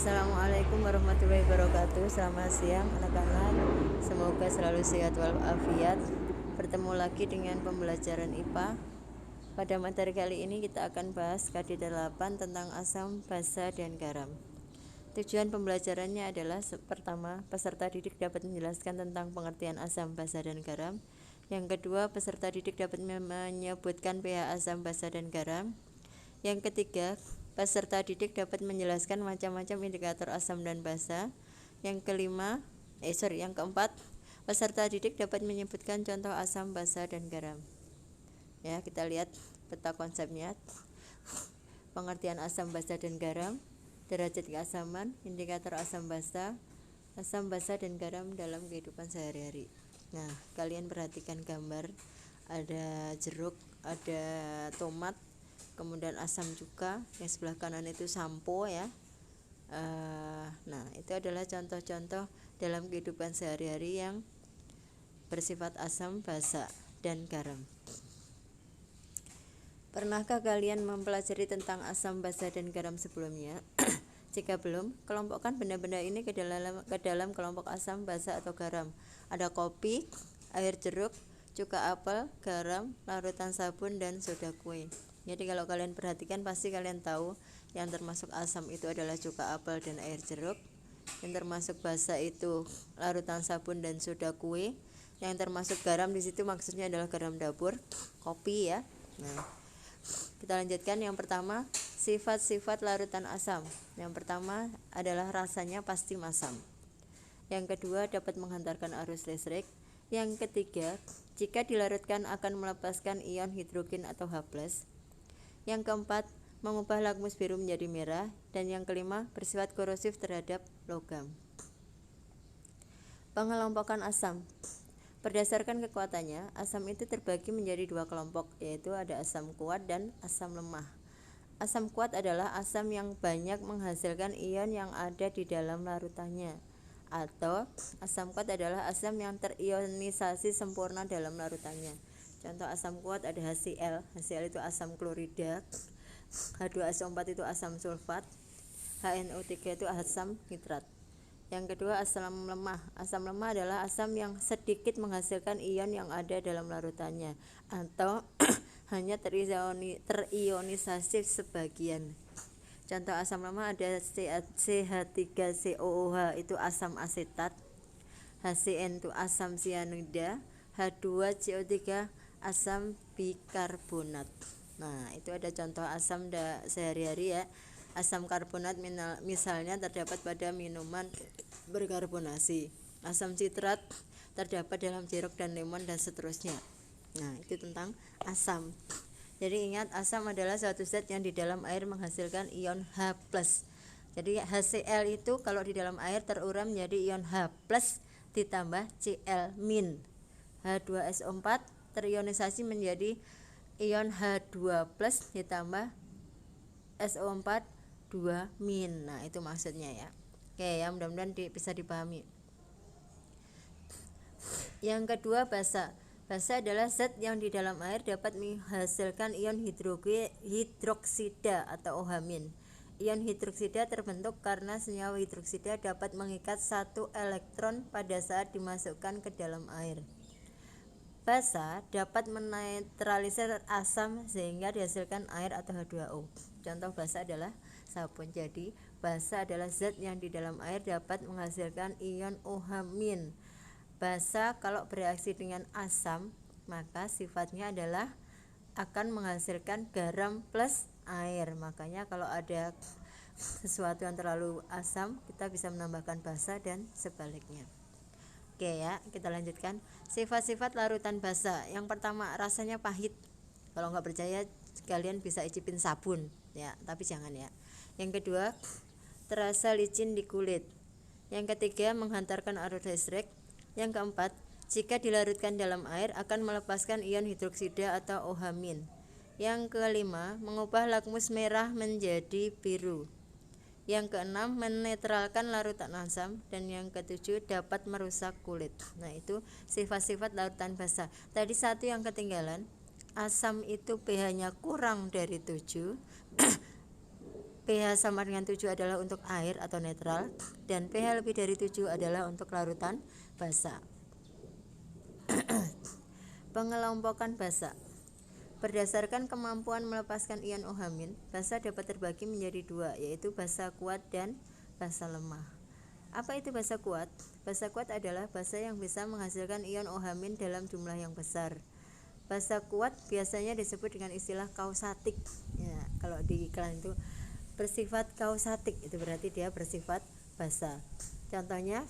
Assalamualaikum warahmatullahi wabarakatuh. Selamat siang anak-anak. Semoga selalu sehat walafiat. Bertemu lagi dengan pembelajaran IPA. Pada materi kali ini kita akan bahas KD8 tentang asam, basa, dan garam. Tujuan pembelajarannya adalah pertama, peserta didik dapat menjelaskan tentang pengertian asam, basa, dan garam. Yang kedua, peserta didik dapat menyebutkan pH asam, basa, dan garam. Yang ketiga, peserta didik dapat menjelaskan macam-macam indikator asam dan basa. Yang keempat, peserta didik dapat menyebutkan contoh asam, basa, dan garam. Ya, kita lihat peta konsepnya. Pengertian asam, basa, dan garam, derajat keasaman, indikator asam, basa, dan garam dalam kehidupan sehari-hari. Nah, kalian perhatikan gambar, ada jeruk, ada tomat, kemudian asam juga, yang sebelah kanan itu sampo ya. Nah, itu adalah contoh-contoh dalam kehidupan sehari-hari yang bersifat asam, basa, dan garam. Pernahkah kalian mempelajari tentang asam, basa, dan garam sebelumnya? Jika belum, kelompokkan benda-benda ini ke dalam kelompok asam, basa, atau garam. Ada kopi, air jeruk, cuka apel, garam, larutan sabun, dan soda kue. Jadi kalau kalian perhatikan pasti kalian tahu yang termasuk asam itu adalah cuka apel dan air jeruk. Yang termasuk basa itu larutan sabun dan soda kue. Yang termasuk garam di situ maksudnya adalah garam dapur, kopi ya. Nah, kita lanjutkan. Yang pertama, sifat-sifat larutan asam. Yang pertama adalah rasanya pasti masam. Yang kedua, dapat menghantarkan arus listrik. Yang ketiga, jika dilarutkan akan melepaskan ion hidrogen atau H+. Yang keempat, mengubah lakmus biru menjadi merah. Dan yang kelima, bersifat korosif terhadap logam. Pengelompokan asam. Berdasarkan kekuatannya, asam itu terbagi menjadi dua kelompok, yaitu ada asam kuat dan asam lemah. Asam kuat adalah asam yang banyak menghasilkan ion yang ada di dalam larutannya, atau asam kuat adalah asam yang terionisasi sempurna dalam larutannya. Contoh asam kuat ada HCl. HCl itu asam klorida, H2SO4 itu asam sulfat, HNO3 itu asam nitrat. Yang kedua, asam lemah. Asam lemah adalah asam yang sedikit menghasilkan ion yang ada dalam larutannya, atau hanya terionisasi sebagian. Contoh asam lemah ada CH3COOH itu asam asetat, HCN itu asam sianida, H2CO3 asam bikarbonat. Nah, itu ada contoh asam sehari-hari ya. Asam karbonat misalnya terdapat pada minuman berkarbonasi. Asam sitrat terdapat dalam jeruk dan lemon dan seterusnya. Nah, itu tentang asam. Jadi ingat, asam adalah suatu zat yang di dalam air menghasilkan ion H+. Jadi HCl itu kalau di dalam air terurai menjadi ion H+ ditambah Cl-. H2SO4 terionisasi menjadi ion H2+ ditambah SO4 2-. Nah, itu maksudnya ya. Oke ya, mudah-mudahan bisa dipahami. Yang kedua, basa. Basa adalah zat yang di dalam air dapat menghasilkan ion hidroksida atau OH-. Ion hidroksida terbentuk karena senyawa hidroksida dapat mengikat satu elektron pada saat dimasukkan ke dalam air. Basa dapat menetralisir asam sehingga dihasilkan air atau H2O. Contoh basa adalah sabun. Jadi basa adalah zat yang di dalam air dapat menghasilkan ion OH-. Basa kalau bereaksi dengan asam maka sifatnya adalah akan menghasilkan garam plus air. Makanya kalau ada sesuatu yang terlalu asam kita bisa menambahkan basa dan sebaliknya. Oke ya, kita lanjutkan. Sifat-sifat larutan basa. Yang pertama, rasanya pahit. Kalau nggak percaya kalian bisa icipin sabun ya, tapi jangan ya. Yang kedua, terasa licin di kulit. Yang ketiga, menghantarkan arus listrik. Yang keempat, jika dilarutkan dalam air akan melepaskan ion hidroksida atau OH-. Yang kelima, mengubah lakmus merah menjadi biru. Yang keenam, menetralkan larutan asam. Dan yang ketujuh, dapat merusak kulit. Nah, itu sifat-sifat larutan basa. Tadi satu yang ketinggalan, asam itu pH-nya kurang dari 7, pH sama dengan 7 adalah untuk air atau netral, dan pH lebih dari 7 adalah untuk larutan basa. Pengelompokan basa. Berdasarkan kemampuan melepaskan ion OH-, basa dapat terbagi menjadi dua, yaitu basa kuat dan basa lemah. Apa itu basa kuat? Basa kuat adalah basa yang bisa menghasilkan ion OH- dalam jumlah yang besar. Basa kuat biasanya disebut dengan istilah kausatik. Ya, kalau di iklan itu bersifat kausatik, itu berarti dia bersifat basa. Contohnya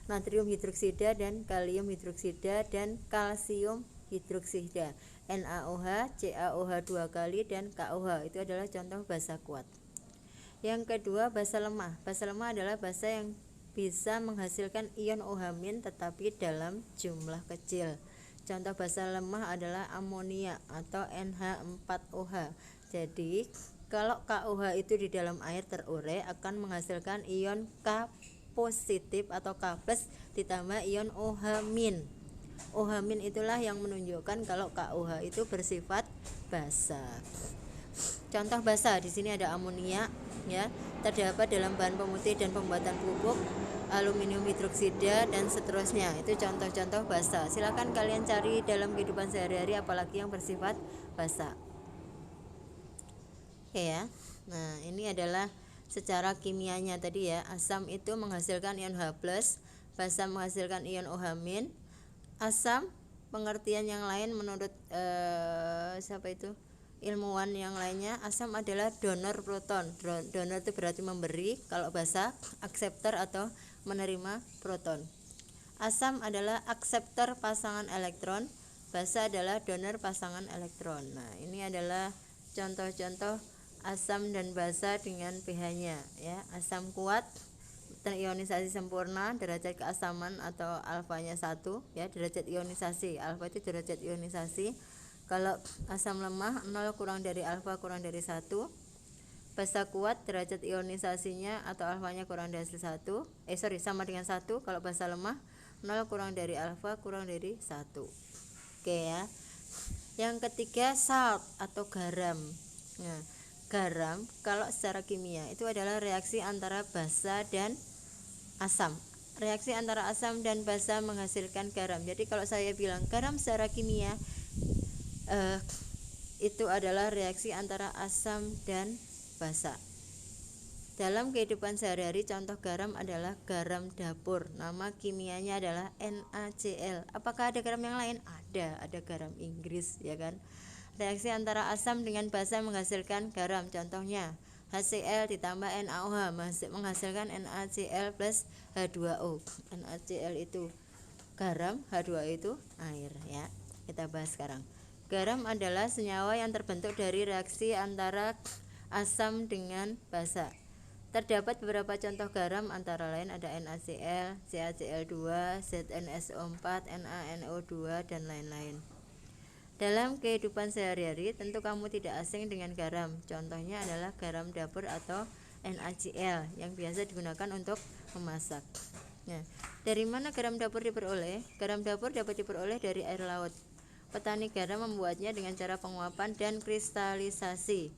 natrium hidroksida dan kalium hidroksida dan kalsium hidroksida, NaOH, CaOH 2 kali, dan KOH. Itu adalah contoh basa kuat. Yang kedua, basa lemah. Basa lemah adalah basa yang bisa menghasilkan ion OH- tetapi dalam jumlah kecil. Contoh basa lemah adalah amonia atau NH4OH. Jadi kalau KOH itu di dalam air terurai akan menghasilkan ion K positif atau K plus ditambah ion OH-. OH- itulah yang menunjukkan kalau KOH itu bersifat basa. Contoh basa di sini ada amonia, ya, terdapat dalam bahan pemutih dan pembuatan pupuk, aluminium hidroksida, dan seterusnya. Itu contoh-contoh basa. Silakan kalian cari dalam kehidupan sehari-hari apalagi yang bersifat basa. Oke ya. Nah, ini adalah secara kimianya tadi ya. Asam itu menghasilkan ion H+, basa menghasilkan ion OH-. Asam pengertian yang lain menurut siapa itu? Ilmuwan yang lainnya, asam adalah donor proton. Donor itu berarti memberi, kalau basa akseptor atau menerima proton. Asam adalah akseptor pasangan elektron, basa adalah donor pasangan elektron. Nah, ini adalah contoh-contoh asam dan basa dengan pH-nya ya. Asam kuat terionisasi sempurna, derajat keasaman atau alfanya 1 ya, derajat ionisasi. Alfa itu derajat ionisasi. Kalau asam lemah 0 kurang dari alfa kurang dari 1. Basa kuat derajat ionisasinya atau alfanya kurang dari 1. Sama dengan 1. Kalau basa lemah 0 kurang dari alfa kurang dari 1. Oke ya. Yang ketiga, salt atau garam. Nah, garam kalau secara kimia itu adalah reaksi antara basa dan asam. Reaksi antara asam dan basa menghasilkan garam. Jadi kalau saya bilang garam secara kimia, itu adalah reaksi antara asam dan basa. Dalam kehidupan sehari-hari contoh garam adalah garam dapur. Nama kimianya adalah NaCl. Apakah ada garam yang lain? Ada garam Inggris ya kan. Reaksi antara asam dengan basa menghasilkan garam. Contohnya HCl ditambah NaOH menghasilkan NaCl plus H2O. NaCl itu garam, H2O itu air ya. Kita bahas sekarang. Garam adalah senyawa yang terbentuk dari reaksi antara asam dengan basa. Terdapat beberapa contoh garam, antara lain ada NaCl, CaCl2, ZnSO4, NaNO2, dan lain-lain. Dalam kehidupan sehari-hari tentu kamu tidak asing dengan garam. Contohnya adalah garam dapur atau NaCl yang biasa digunakan untuk memasak. Nah, dari mana garam dapur diperoleh? Garam dapur dapat diperoleh dari air laut. Petani garam membuatnya dengan cara penguapan dan kristalisasi.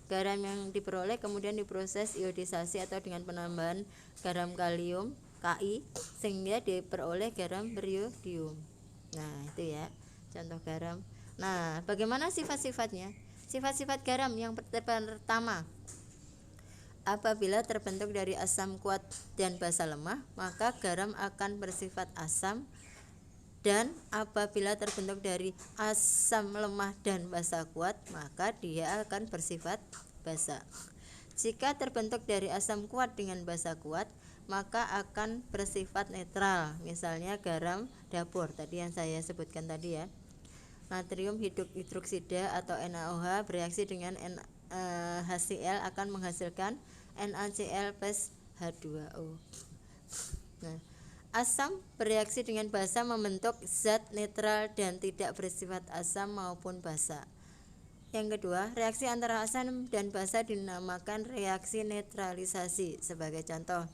Garam yang diperoleh kemudian diproses iodisasi atau dengan penambahan garam kalium Ki sehingga diperoleh garam beriodium. Nah, itu ya contoh garam. Nah, bagaimana sifat-sifatnya? Sifat-sifat garam yang pertama, apabila terbentuk dari asam kuat dan basa lemah, maka garam akan bersifat asam. Dan apabila terbentuk dari asam lemah dan basa kuat, maka dia akan bersifat basa. Jika terbentuk dari asam kuat dengan basa kuat, maka akan bersifat netral. Misalnya garam dapur tadi yang saya sebutkan tadi ya. Natrium hidroksida atau NaOH bereaksi dengan HCl akan menghasilkan NaCl plus H2O. Nah, asam bereaksi dengan basa membentuk zat netral dan tidak bersifat asam maupun basa. Yang kedua, reaksi antara asam dan basa dinamakan reaksi netralisasi. Sebagai contoh,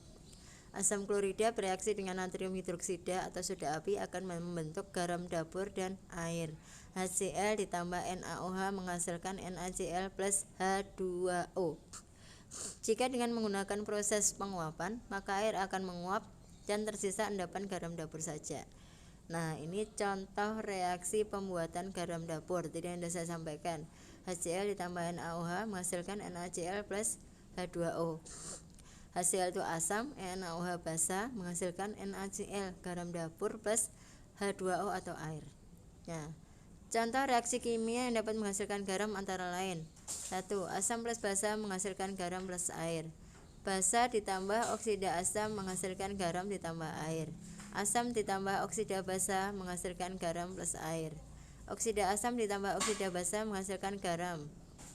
asam klorida bereaksi dengan natrium hidroksida atau soda api akan membentuk garam dapur dan air. HCl ditambah NaOH menghasilkan NaCl plus H2O. Jika dengan menggunakan proses penguapan, maka air akan menguap dan tersisa endapan garam dapur saja. Nah, ini contoh reaksi pembuatan garam dapur. Tadi yang saya sampaikan, HCl ditambah NaOH menghasilkan NaCl plus H2O. HCl itu asam, NaOH basa menghasilkan NaCl garam dapur plus H2O atau air. Nah, contoh reaksi kimia yang dapat menghasilkan garam antara lain: 1. Asam plus basa menghasilkan garam plus air. Basa ditambah oksida asam menghasilkan garam ditambah air. Asam ditambah oksida basa menghasilkan garam plus air. Oksida asam ditambah oksida basa menghasilkan garam.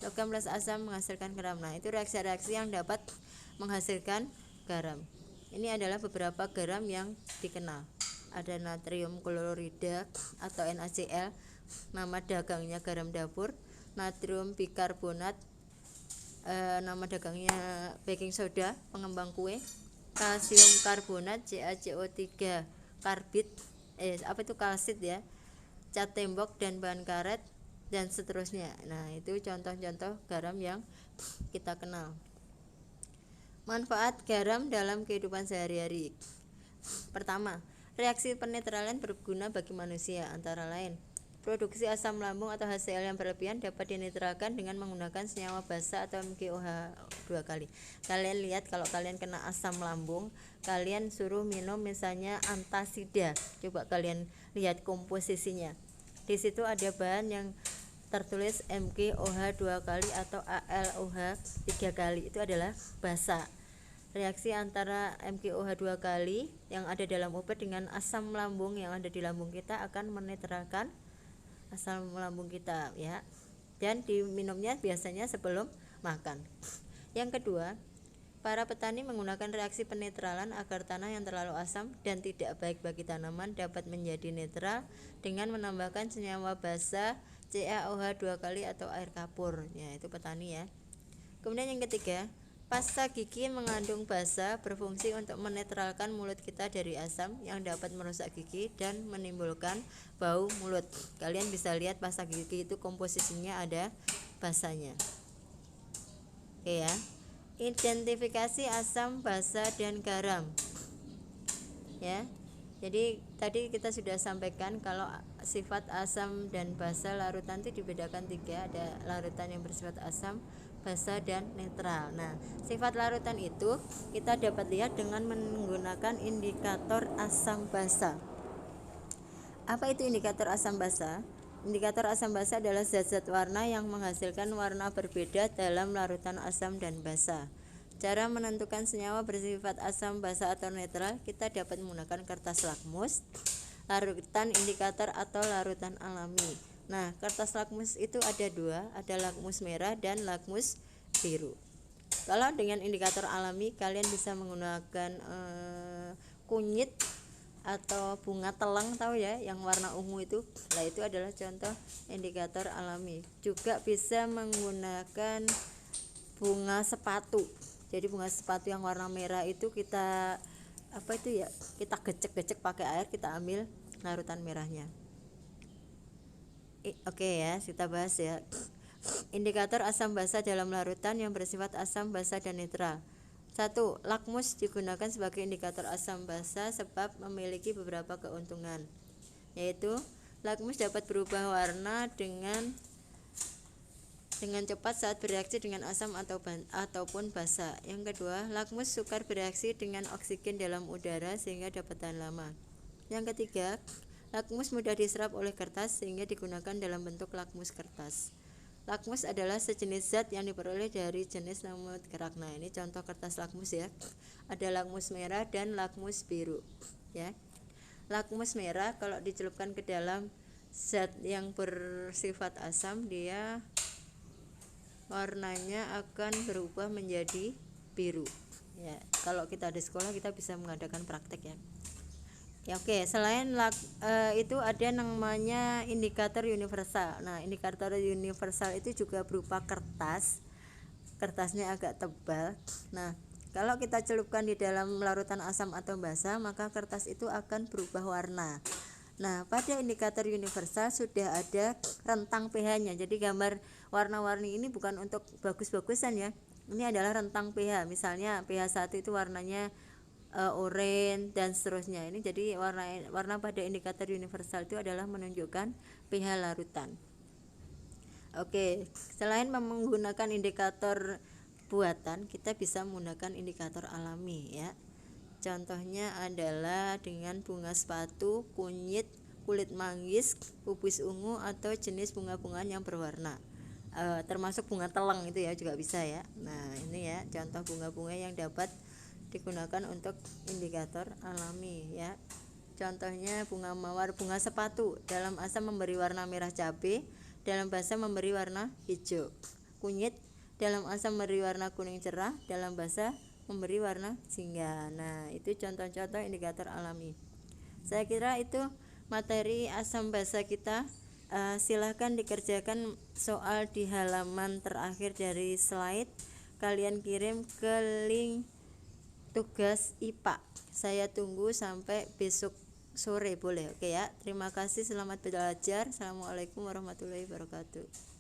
Logam plus asam menghasilkan garam. Nah, itu reaksi-reaksi yang dapat menghasilkan garam. Ini adalah beberapa garam yang dikenal. Ada natrium klorida atau NaCl, nama dagangnya garam dapur. Natrium bikarbonat, nama dagangnya baking soda, pengembang kue. Kalsium karbonat, CaCO3 karbit, kalsit ya, cat tembok dan bahan karet, dan seterusnya. Nah, itu contoh-contoh garam yang kita kenal. Manfaat garam dalam kehidupan sehari-hari. Pertama, reaksi penetralan berguna bagi manusia, antara lain produksi asam lambung atau HCl yang berlebihan dapat dinetralkan dengan menggunakan senyawa basa atau MgOH 2 kali. Kalian lihat, kalau kalian kena asam lambung, kalian suruh minum misalnya antasida. Coba kalian lihat komposisinya. Di situ ada bahan yang tertulis MgOH 2 kali atau AlOH 3 kali. Itu adalah basa. Reaksi antara MgOH 2 kali yang ada dalam obat dengan asam lambung yang ada di lambung kita akan menetralkan asam lambung kita ya. Dan diminumnya biasanya sebelum makan. Yang kedua, para petani menggunakan reaksi penetralan agar tanah yang terlalu asam dan tidak baik bagi tanaman dapat menjadi netral dengan menambahkan senyawa basa CaOH 2 kali atau air kapur. Ya, itu petani ya. Kemudian yang ketiga, pasta gigi mengandung basa berfungsi untuk menetralkan mulut kita dari asam yang dapat merusak gigi dan menimbulkan bau mulut. Kalian bisa lihat pasta gigi itu komposisinya ada basanya. Oke ya. Identifikasi asam, basa, dan garam. Ya. Jadi tadi kita sudah sampaikan kalau sifat asam dan basa larutan itu dibedakan 3, ada larutan yang bersifat asam, basa, dan netral. Nah, sifat larutan itu kita dapat lihat dengan menggunakan indikator asam basa. Apa itu indikator asam basa? Indikator asam basa adalah zat-zat warna yang menghasilkan warna berbeda dalam larutan asam dan basa. Cara menentukan senyawa bersifat asam, basa, atau netral, kita dapat menggunakan kertas lakmus, larutan indikator atau larutan alami. Nah, kertas lakmus itu ada 2, ada lakmus merah dan lakmus biru. Kalau dengan indikator alami, kalian bisa menggunakan kunyit atau bunga telang, tahu ya, yang warna ungu itu. Nah, itu adalah contoh indikator alami. Juga bisa menggunakan bunga sepatu. Jadi bunga sepatu yang warna merah itu kita kita gecek-gecek pakai air, kita ambil larutan merahnya. Oke ya, kita bahas ya. Indikator asam basa dalam larutan yang bersifat asam, basa, dan netral. 1. Lakmus digunakan sebagai indikator asam basa sebab memiliki beberapa keuntungan, yaitu lakmus dapat berubah warna dengan cepat saat bereaksi dengan asam ataupun basa. Yang kedua, lakmus sukar bereaksi dengan oksigen dalam udara sehingga dapat tahan lama. Yang ketiga, lakmus mudah diserap oleh kertas sehingga digunakan dalam bentuk lakmus kertas. Lakmus adalah sejenis zat yang diperoleh dari jenis lemut kerak. Nah, ini contoh kertas lakmus ya. Ada lakmus merah dan lakmus biru ya. Lakmus merah kalau dicelupkan ke dalam zat yang bersifat asam, dia warnanya akan berubah menjadi biru ya. Kalau kita di sekolah kita bisa mengadakan praktek ya. Ya, oke. Selain itu ada namanya indikator universal. Nah, indikator universal itu juga berupa kertas. Kertasnya agak tebal. Nah, kalau kita celupkan di dalam larutan asam atau basa, maka kertas itu akan berubah warna. Nah, pada indikator universal sudah ada rentang pH-nya. Jadi gambar warna-warni ini bukan untuk bagus-bagusan ya. Ini adalah rentang pH. Misalnya pH 1 itu warnanya oranye dan seterusnya. Ini jadi warna pada indikator universal itu adalah menunjukkan pH larutan. Oke, selain menggunakan indikator buatan, kita bisa menggunakan indikator alami ya. Contohnya adalah dengan bunga sepatu, kunyit, kulit manggis, pupus ungu, atau jenis bunga-bungaan yang berwarna. Termasuk bunga teleng itu ya juga bisa ya. Nah, ini ya contoh bunga-bunga yang dapat digunakan untuk indikator alami ya. Contohnya bunga mawar, bunga sepatu dalam asam memberi warna merah cabai, dalam basa memberi warna hijau. Kunyit dalam asam memberi warna kuning cerah, dalam basa memberi warna jingga. Nah, itu contoh-contoh indikator alami. Saya kira itu materi asam basa kita. Silahkan dikerjakan soal di halaman terakhir dari slide. Kalian kirim ke link tugas IPA. Saya tunggu sampai besok sore boleh, oke ya. Terima kasih, selamat belajar. Assalamualaikum warahmatullahi wabarakatuh.